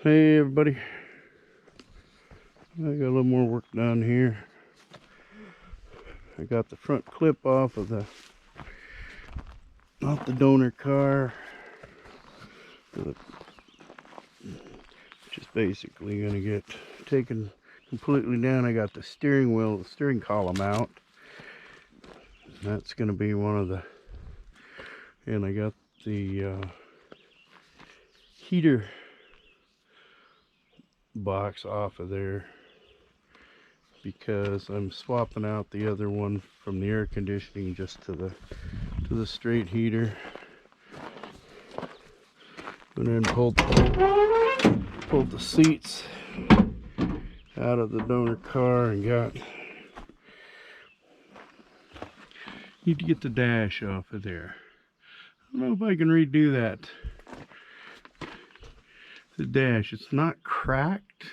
Hey everybody, I got a little more work done here. I got the front clip off the donor car, which is basically going to get taken completely down. I got the steering column out. That's going to be one of the, and I got the heater box off of there because I'm swapping out the other one from the air conditioning just to the straight heater. And then pulled the seats out of the donor car and need to get the dash off of there. I don't know if I can redo that. The dash, it's not cracked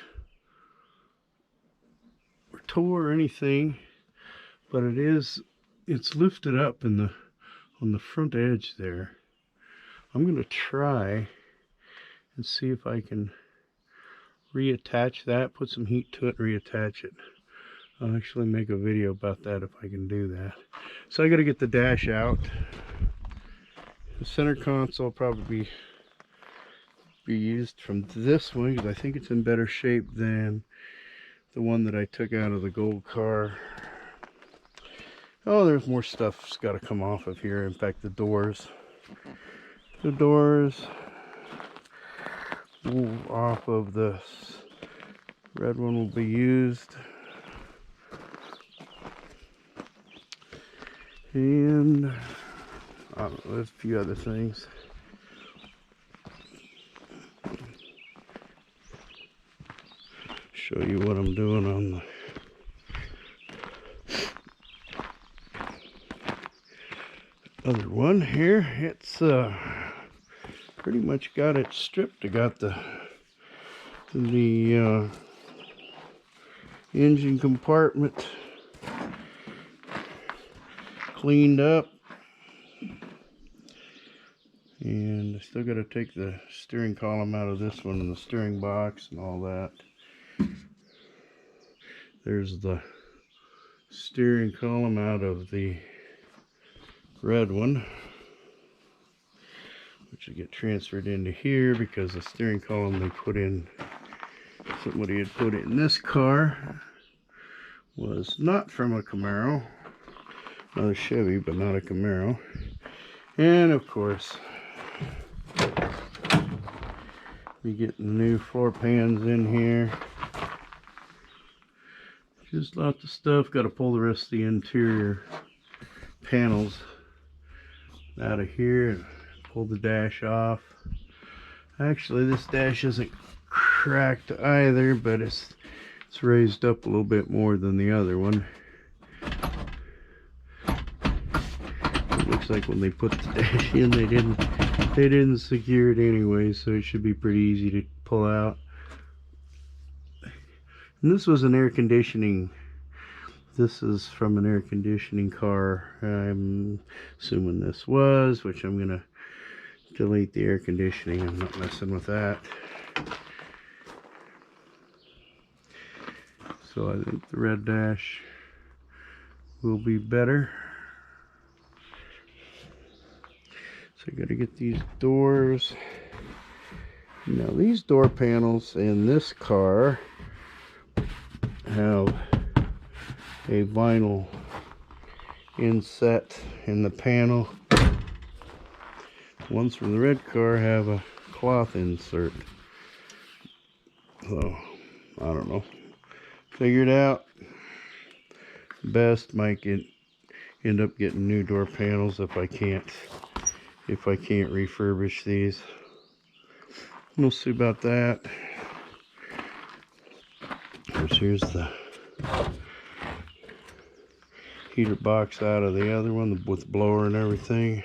or tore or anything, but it's lifted up on the front edge there. I'm gonna try and see if I can reattach that, put some heat to it, reattach it. I'll actually make a video about that if I can do that. So I gotta get the dash out. The center console probably be used from this one because I think it's in better shape than the one that I took out of the gold car. Oh, there's more stuff that's got to come off of here. In fact, the doors off of the red one will be used, and I don't know, there's a few other things. Show you what I'm doing on the other one here. It's pretty much got it stripped. I got the engine compartment cleaned up, and I still got to take the steering column out of this one and the steering box and all that. There's the steering column out of the red one, which will get transferred into here because the steering column they put in, somebody had put in this car, was not from a Camaro, not a Chevy, but not a Camaro. And of course, we get the new floor pans in here. Just lots of stuff. Got to pull the rest of the interior panels out of here and pull the dash off. Actually, this dash isn't cracked either, but it's raised up a little bit more than the other one. It looks like when they put the dash in, they didn't secure it anyway, so it should be pretty easy to pull out. And this was an air conditioning. This is from an air conditioning car. I'm assuming this was, which I'm gonna delete the air conditioning. I'm not messing with that. So I think the red dash will be better. So I gotta get these doors. Now these door panels in this car have a vinyl inset in the panel. Ones from the red car have a cloth insert. So I don't know. Figured out best might end up getting new door panels if I can't refurbish these. We'll see about that. Here's the heater box out of the other one with blower and everything.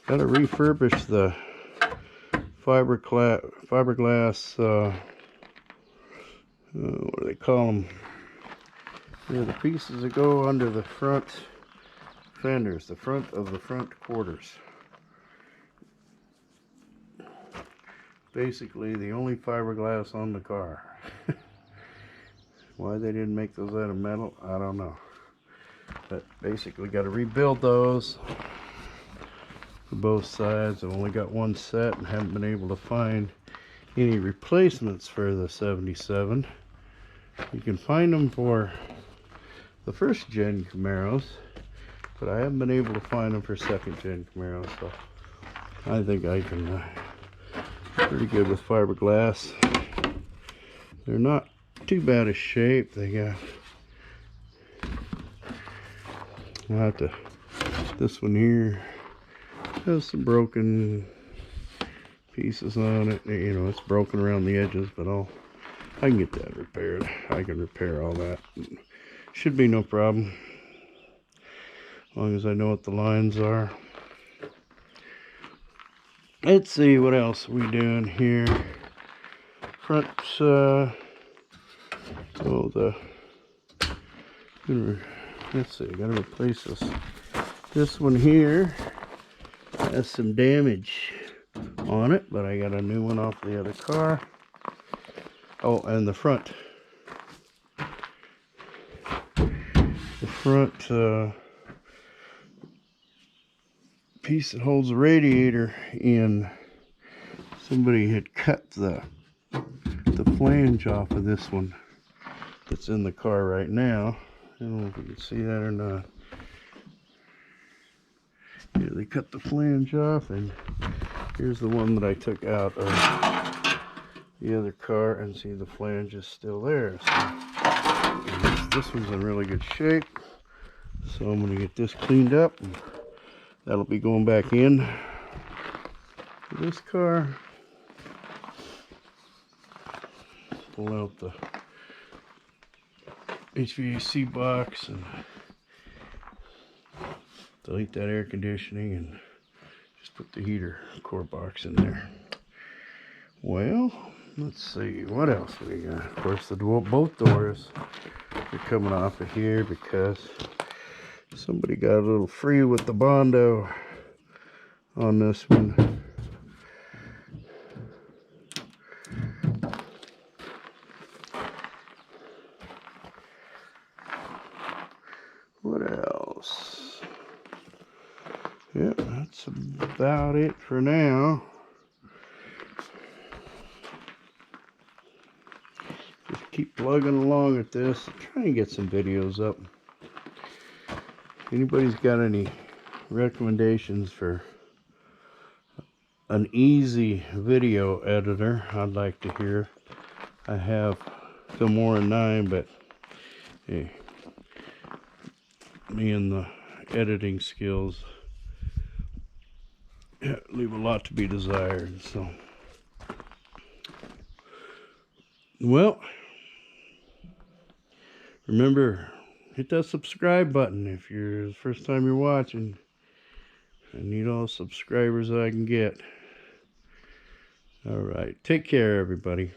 Got to refurbish the fiberglass, what do they call them? The pieces that go under the front fenders, the front of the front quarters. basically the only fiberglass on the car. Why they didn't make those out of metal, I don't know. But basically got to rebuild those for both sides. I've only got one set and haven't been able to find any replacements for the 77. You can find them for the first gen Camaros, but I haven't been able to find them for second gen Camaros, so I think I can pretty good with fiberglass. They're not too bad a shape. They got this one here has some broken pieces on it. You know, it's broken around the edges, but I can get that repaired. I can repair all that. Should be no problem, as long as I know what the lines are. Let's see, what else are we doing here? Front, let's see, I gotta replace this. This one here has some damage on it, but I got a new one off the other car. Oh, and the front piece that holds the radiator in, somebody had cut the flange off of this one that's in the car right now. I don't know if you can see that or not. Yeah, they cut the flange off, and here's the one that I took out of the other car, and see the flange is still there. So this one's in really good shape, so I'm going to get this cleaned up, and that'll be going back in this car. Pull out the HVAC box and delete that air conditioning, and just put the heater core box in there. Well, let's see what else we got. Of course, both doors are coming off of here because somebody got a little free with the Bondo on this one. What else? Yeah, that's about it for now. Just keep plugging along at this, trying to get some videos up. If anybody's got any recommendations for an easy video editor, I'd like to hear. I have Camaro 9, but hey, me and the editing skills leave a lot to be desired. So, well, remember, hit that subscribe button if you're the first time you're watching. I need all the subscribers I can get. All right, take care, everybody.